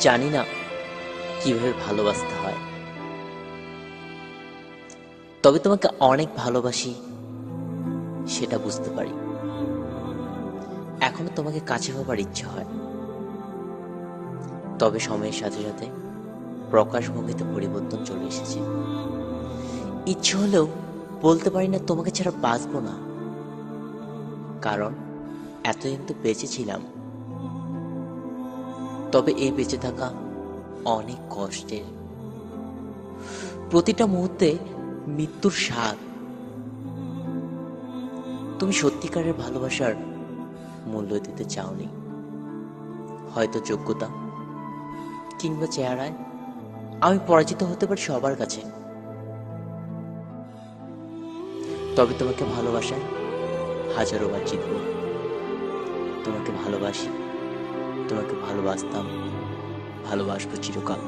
জানি না কিভাবে ভালোবাসতে হয়, তবে তোমাকে অনেক ভালোবাসি সেটা বুঝতে পারি। এখনো তোমাকে কাছে পাবার ইচ্ছে হয়, তবে সময়ের সাথে সাথে প্রকাশভঙ্গিতে পরিবর্তন চলে এসেছে। ইচ্ছে হলেও বলতে পারি না তোমাকে ছাড়া বাঁচবো না, কারণ এতদিন তো বেঁচে ছিলাম। তবে এই বেঁচে থাকা অনেক কষ্টের, প্রতিটা মুহূর্তে মৃত্যুর স্বাদ। তুমি সত্যিকারের ভালোবাসার মূল্য দিতে চাওনি, হয়তো যোগ্যতা কিংবা চেহারায় আমি পরাজিত হতে পারি সবার কাছে, তবে তোমাকে ভালোবাসায় হাজারো বার জিতব। তোমাকে ভালোবাসি, তোমাকে ভালোবাসতাম, ভালোবাসবো চিরকাল।